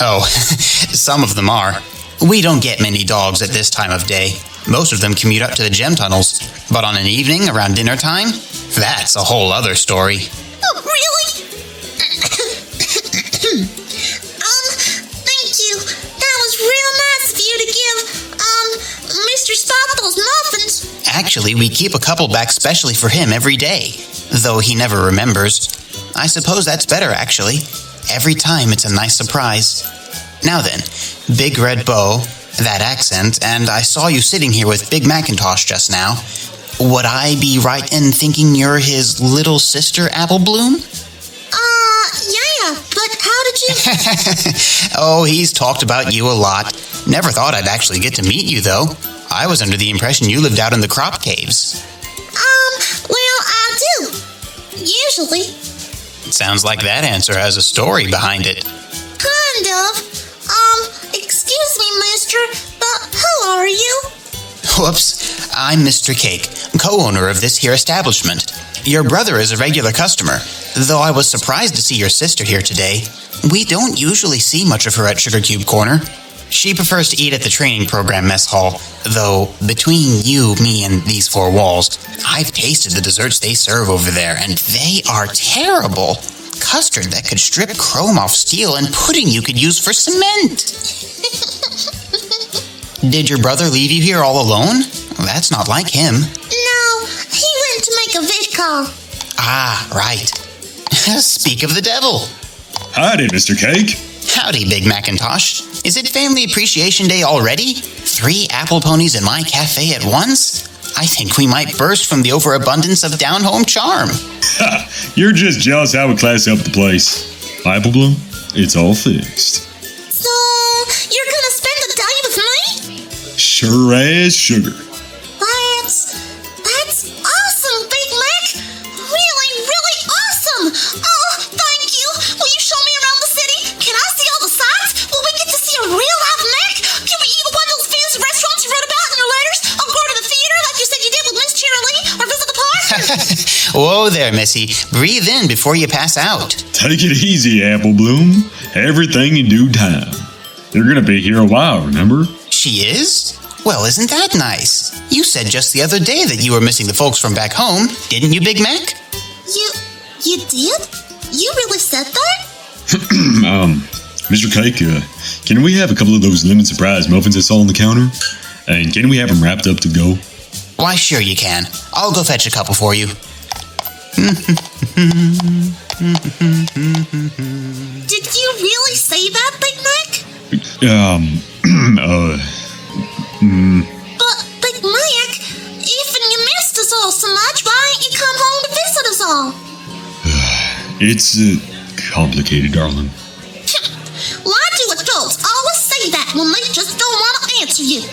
Oh, some of them are. We don't get many dogs at this time of day. Most of them commute up to the gem tunnels. But on an evening around dinner time, that's a whole other story. Oh, really? Thank you. That was real nice of you to give, Mr. Spot those muffins. Actually, we keep a couple back specially for him every day, though he never remembers. I suppose that's better, actually. Every time it's a nice surprise. Now then, Big Red Bow, that accent, and I saw you sitting here with Big Macintosh just now. Would I be right in thinking you're his little sister, Apple Bloom? Yeah, but how did you... Oh, he's talked about you a lot. Never thought I'd actually get to meet you, though. I was under the impression you lived out in the crop caves. Well, I do. Usually. Sounds like that answer has a story behind it. Kind of. Excuse me, mister, but who are you? Whoops. I'm Mr. Cake, co-owner of this here establishment. Your brother is a regular customer, though I was surprised to see your sister here today. We don't usually see much of her at Sugar Cube Corner. She prefers to eat at the training program mess hall, though between you, me, and these four walls, I've tasted the desserts they serve over there, and they are terrible. Custard that could strip chrome off steel and pudding you could use for cement. Did your brother leave you here all alone? That's not like him. No, he went to make a vid call. Ah, right. Speak of the devil. Howdy, Mr. Cake. Howdy, Big Macintosh. Is it Family Appreciation Day already? 3 apple ponies in my cafe at once? I think we might burst from the overabundance of down-home charm. Ha! You're just jealous how we class up the place. Apple Bloom, it's all fixed. So, you're gonna spend the day with me? Sure as sugar. That's awesome, Big Mac. Really, really awesome. Oh, thank you. Will you show me around the city? Can I see all the sights? Will we get to see a real live Mac? Can we eat at one of those fancy restaurants you wrote about in your letters? Or go to the theater like you said you did with Miss Cheerilee? Or visit the park? Whoa there, Missy. Breathe in before you pass out. Take it easy, Apple Bloom. Everything in due time. They're gonna be here a while, remember? She is? Well, isn't that nice? You said just the other day that you were missing the folks from back home, didn't you, Big Mac? You did? You really said that? Mr. Cake, can we have a couple of those lemon surprise muffins I saw on the counter? And can we have them wrapped up to go? Why, sure you can. I'll go fetch a couple for you. Did you really say that, Big Mac? But, Big Mac, even you missed us all so much, why ain't you come home to visit us all? It's complicated, darling. Why do adults always say that when they just don't want to answer you?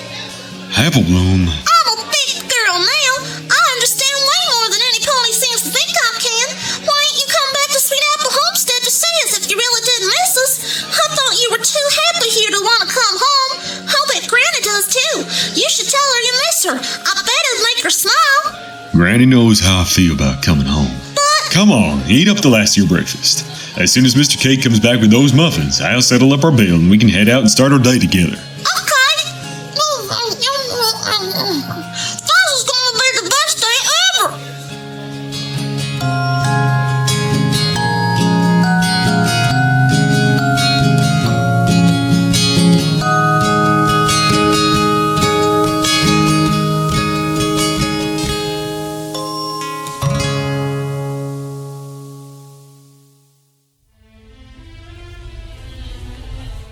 Apple Bloom. I'm a big girl now. I understand way more than any pony seems to think I can. Why ain't you come back to Sweet Apple Homestead to see us if you really didn't miss us? I thought you were too happy here to want to come home. I'll bet Granny does too. You should tell her you miss her. I bet it'd make her smile. Granny knows how I feel about coming home. Come on, eat up the last of your breakfast. As soon as Mr. Cake comes back with those muffins, I'll settle up our bill and we can head out and start our day together. Okay. This is gonna be the best day ever.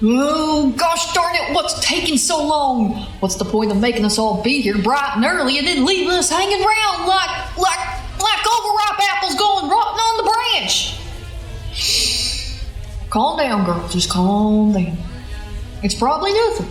Oh, gosh darn it, what's taking so long? What's the point of making us all be here bright and early and then leaving us hanging around like overripe apples going rotten on the branch? Calm down, girl, just calm down. It's probably nothing.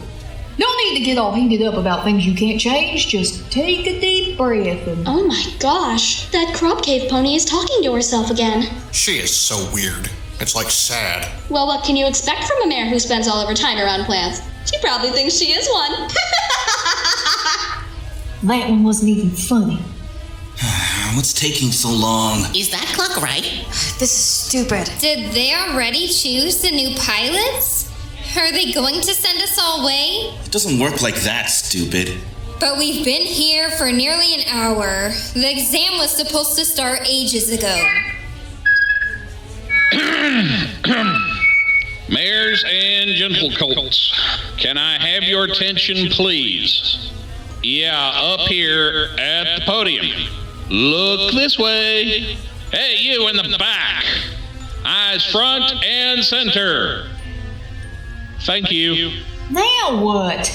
No need to get all heated up about things you can't change. Just take a deep breath and... Oh my gosh, that crop cave pony is talking to herself again. She is so weird. It's like sad. Well, what can you expect from a mare who spends all of her time around plants? She probably thinks she is one. That one wasn't even funny. What's taking so long? Is that clock right? This is stupid. Did they already choose the new pilots? Are they going to send us all away? It doesn't work like that, stupid. But we've been here for nearly an hour. The exam was supposed to start ages ago. Mares and gentlecolts, can I have your attention, please? Yeah, up here at the podium. Look this way. Hey, you in the back. Eyes front and center. Thank you. Now what?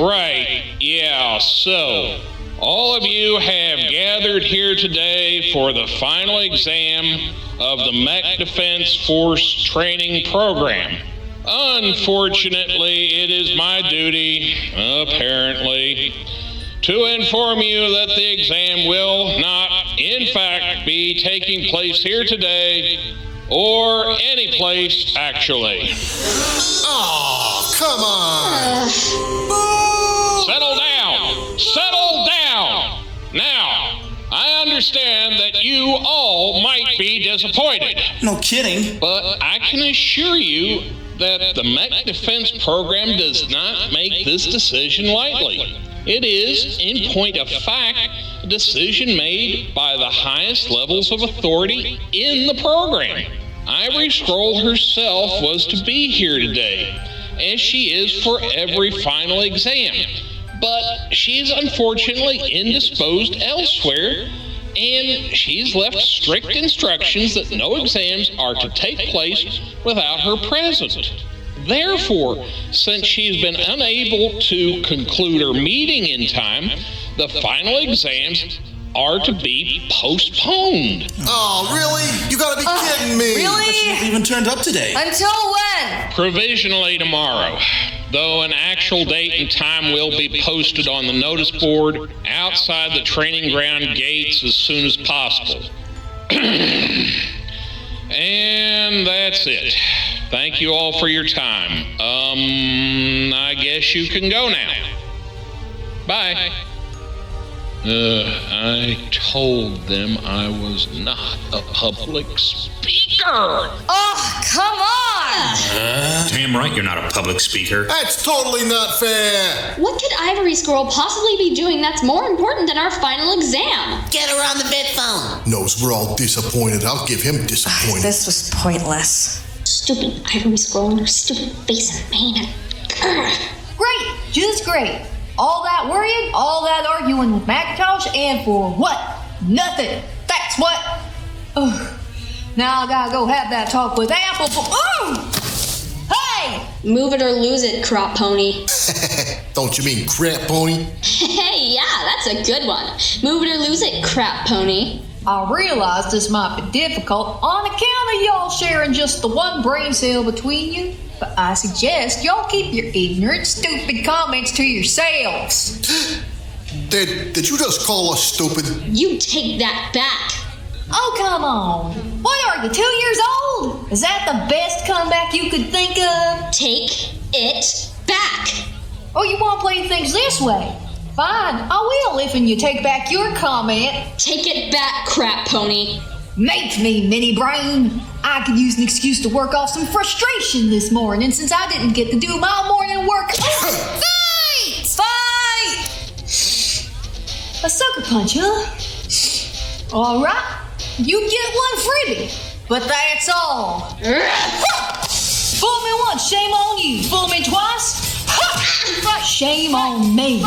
Right. Yeah, so all of you have gathered here today for the final exam of the Mech Defense Force Training Program. Unfortunately, it is my duty, apparently, to inform you that the exam will not, in fact, be taking place here today, or any place, actually. Oh, come on! Settle down! Settle down! Now, I understand that you all might be disappointed. No kidding. But I can assure you that the Mech Defense Program does not make this decision lightly. It is, in point of fact, a decision made by the highest levels of authority in the program. Ivory Scroll herself was to be here today, as she is for every final exam. But she's unfortunately indisposed elsewhere, and she's left strict instructions that no exams are to take place without her present. Therefore, since she's been unable to conclude her meeting in time, the final exams are to be postponed. Oh, really? You gotta be kidding me. But she hasn't even turned up today. Until when? Provisionally tomorrow, though an actual date and time will be posted on the notice board outside the training ground gates as soon as possible. And that's it. Thank you all for your time. I guess you can go now. Bye. I told them I was not a public speaker. Oh, come on! Damn right you're not a public speaker. That's totally not fair. What could Ivory Squirrel possibly be doing that's more important than our final exam? Get her on the Vid-Phone. Knows we're all disappointed. I'll give him disappointed. This was pointless. Stupid Ivory Squirrel and her stupid face and mane. Great, just great. All that worrying, all that arguing with Macintosh, and for what? Nothing. That's what. Ugh. Now I gotta go have that talk with Apple. Hey! Move it or lose it, crop pony. Don't you mean crap pony? Hey, yeah, that's a good one. Move it or lose it, crap pony. I realize this might be difficult on account of y'all sharing just the one brain cell between you, but I suggest y'all keep your ignorant, stupid comments to yourselves. Did you just call us stupid? You take that back. Oh, come on. What are you, 2 years old? Is that the best comeback you could think of? Take it back. Oh, you want to play things this way? Fine, I will if you take back your comment. Take it back, crap pony. Make me, mini brain. I could use an excuse to work off some frustration this morning since I didn't get to do my morning work. Fight! Fight! A sucker punch, huh? All right. You get one freebie, but that's all. Fool me once, shame on you. Fool me twice, shame on me.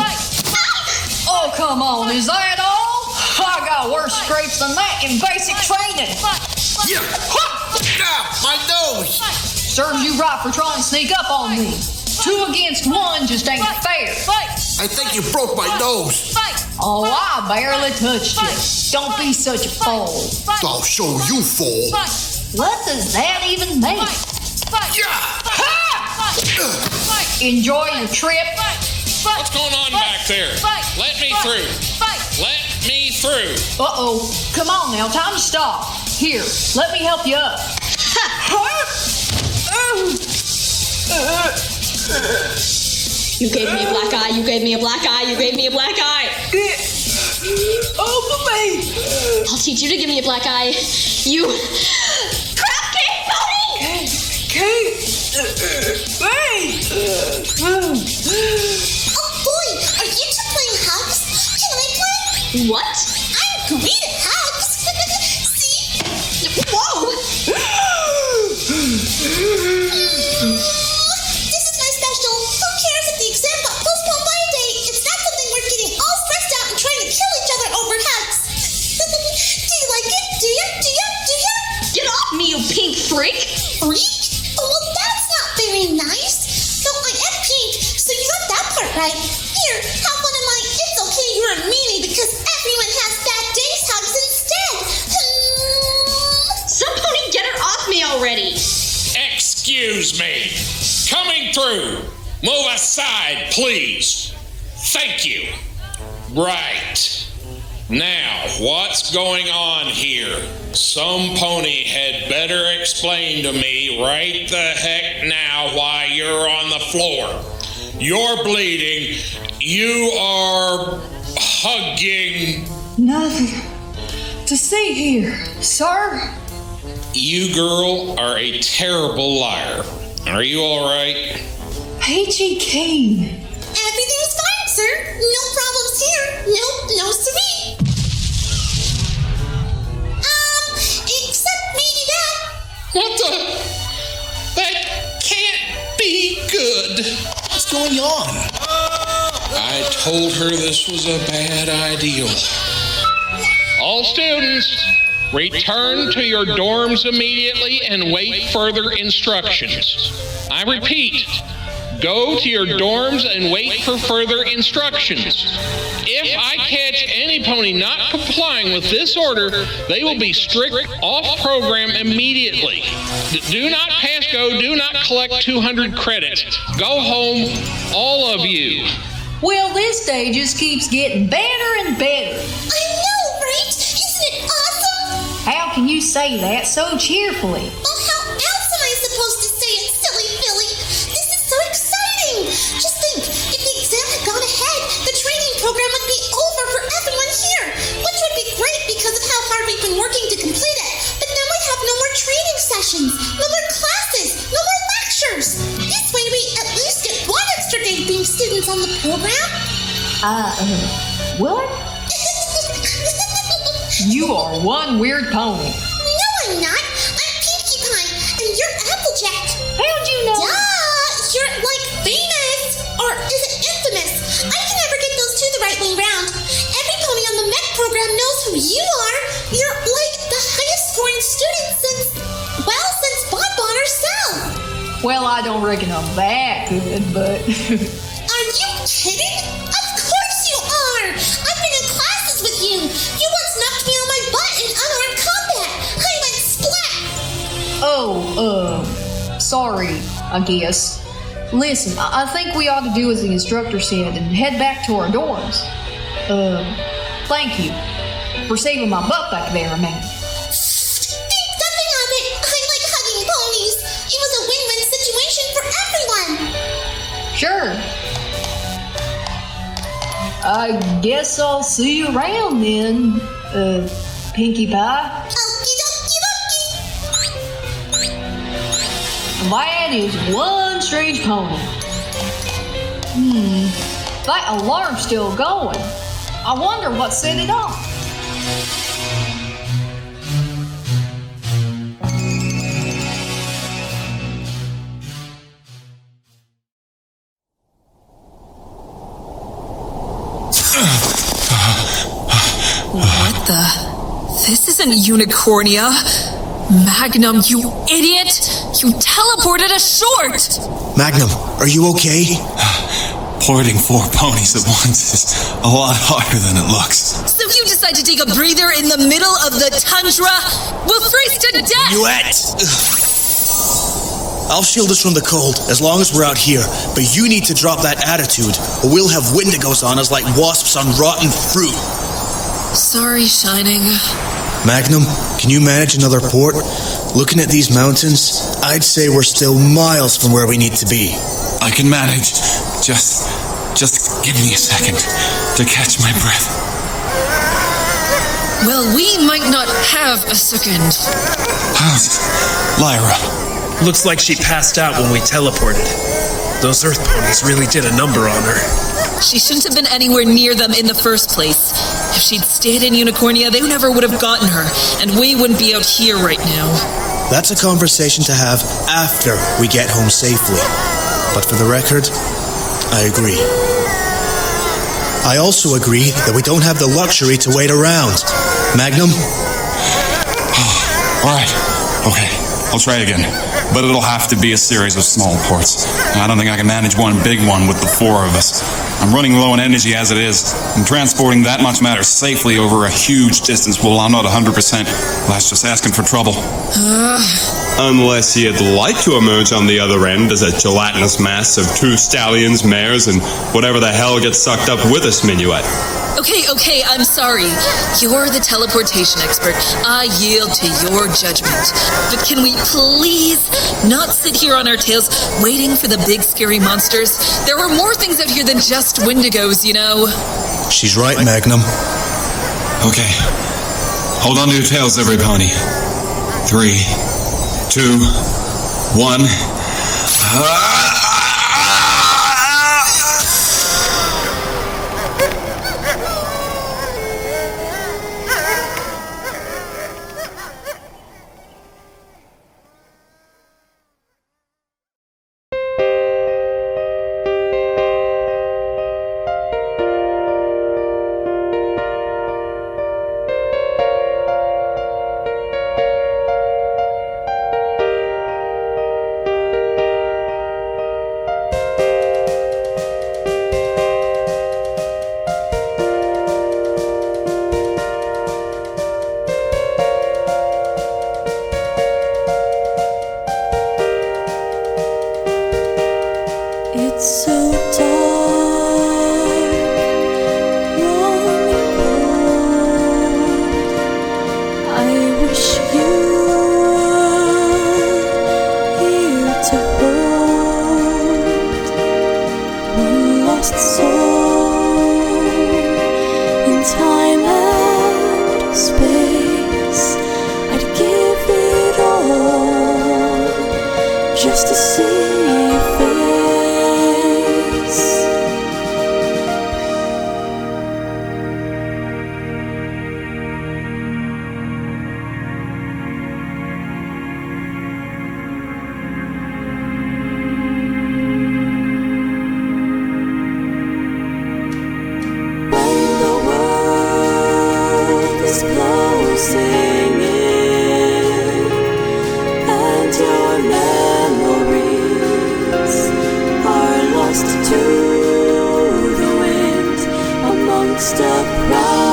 Oh, come on, is that all? I got worse scrapes than that in basic training. Yeah. My nose. Serves you right for trying to sneak up on me. 2 against 1 just ain't fair. I think you broke my nose. Oh, I barely touched you. Don't be such a fool. I'll show you, fool. What does that even mean? Enjoy your trip. What's going on back there? Let me through. Let me through. Uh-oh. Come on now, time to stop. Here, let me help you up. You gave me a black eye, you gave me a black eye, you gave me a black eye. Over me. I'll teach you to give me a black eye. You crap cake pony! Oh boy, are you two playing hugs? Can I play? What? I'm great at hugs. See? Whoa! This is my special. Who cares if the exam got postponed by a day? It's not something worth getting all stressed out and trying to kill each other over hugs. Do you like it? Do you? Do you? Do you? Get off me, you pink freak! Freak? Oh, well, that's not very nice. No, I am pink, so you got that part right. Here, have one of my it's okay you're a meanie because everyone has bad days hugs instead. Somebody get her off me already! Excuse me. Coming through. Move aside, please. Thank you. Right. Now, what's going on here? Some pony had better explain to me right the heck now why you're on the floor. You're bleeding. You are hugging. Nothing to see here, sir. You, girl, are a terrible liar. Are you all right? Peachy King. Everything's fine, sir. No problems here. No siree. Except maybe that. What the? That can't be good. What's going on? I told her this was a bad idea. All students, return to your dorms immediately and wait further instructions. I repeat, go to your dorms and wait for further instructions. If I catch any pony not complying with this order, they will be strict off program immediately. Do not pass go, do not collect 200 credits. Go home, all of you. Well, this day just keeps getting better and better. I know, right? Isn't it awesome? How can you say that so cheerfully? Well, how else am I supposed to say it, silly Billy? This is so exciting! Just think, if the exam had gone ahead, the training program would be over for everyone here, which would be great because of how hard we've been working to complete it. But then we'd have no more training sessions, no more classes, no more What? You are one weird pony. No, I'm not. I'm Pinkie Pie, and you're Applejack. How'd you know? Duh! You're like famous, or is it infamous? I can never get those two the right way round. Every pony on the MEC program knows who you are. You're like the highest scoring student since Bonbon herself. Well, I don't reckon I'm that good, but... Are you kidding? Of course you are! I've been in classes with you. You once knocked me on my butt in unarmed combat. I went splat. Sorry, I guess. Listen, I think we ought to do as the instructor said and head back to our dorms. Thank you for saving my butt back there a minute. Think nothing of it. I like hugging ponies. It was a win-win situation for everyone. Sure. I guess I'll see you around then, Pinkie Pie. That is one strange pony. That alarm's still going. I wonder what set it off. What the? This isn't Unicornia. Magnum, you idiot! You teleported us short! Magnum, are you okay? Porting 4 ponies at once is a lot harder than it looks. So you decide to take a breather in the middle of the tundra? We'll freeze to death! Minuette! I'll shield us from the cold as long as we're out here, but you need to drop that attitude, or we'll have Wendigos on us like wasps on rotten fruit. Sorry, Shining. Magnum, can you manage another port? Looking at these mountains, I'd say we're still miles from where we need to be. I can manage. Just give me a second to catch my breath. Well, we might not have a second. How's Lyra? Looks like she passed out when we teleported. Those Earth ponies really did a number on her. She shouldn't have been anywhere near them in the first place. If she'd stayed in Unicornia, they never would have gotten her, and we wouldn't be out here right now. That's a conversation to have after we get home safely. But for the record, I agree. I also agree that we don't have the luxury to wait around. Magnum? Alright, okay, I'll try again. But it'll have to be a series of small ports. I don't think I can manage one big one with the 4 of us. I'm running low on energy as it is, and transporting that much matter safely over a huge distance, well, I'm not 100%. That's just asking for trouble. Unless you'd like to emerge on the other end as a gelatinous mass of 2 stallions, mares, and whatever the hell gets sucked up with us, Minuette. Okay, I'm sorry. You're the teleportation expert. I yield to your judgment. But can we please not sit here on our tails waiting for the big scary monsters? There are more things out here than just Wendigos, you know. She's right, Magnum. Okay. Hold on to your tails, every pony. 3, 2, 1. Gangsta Pride.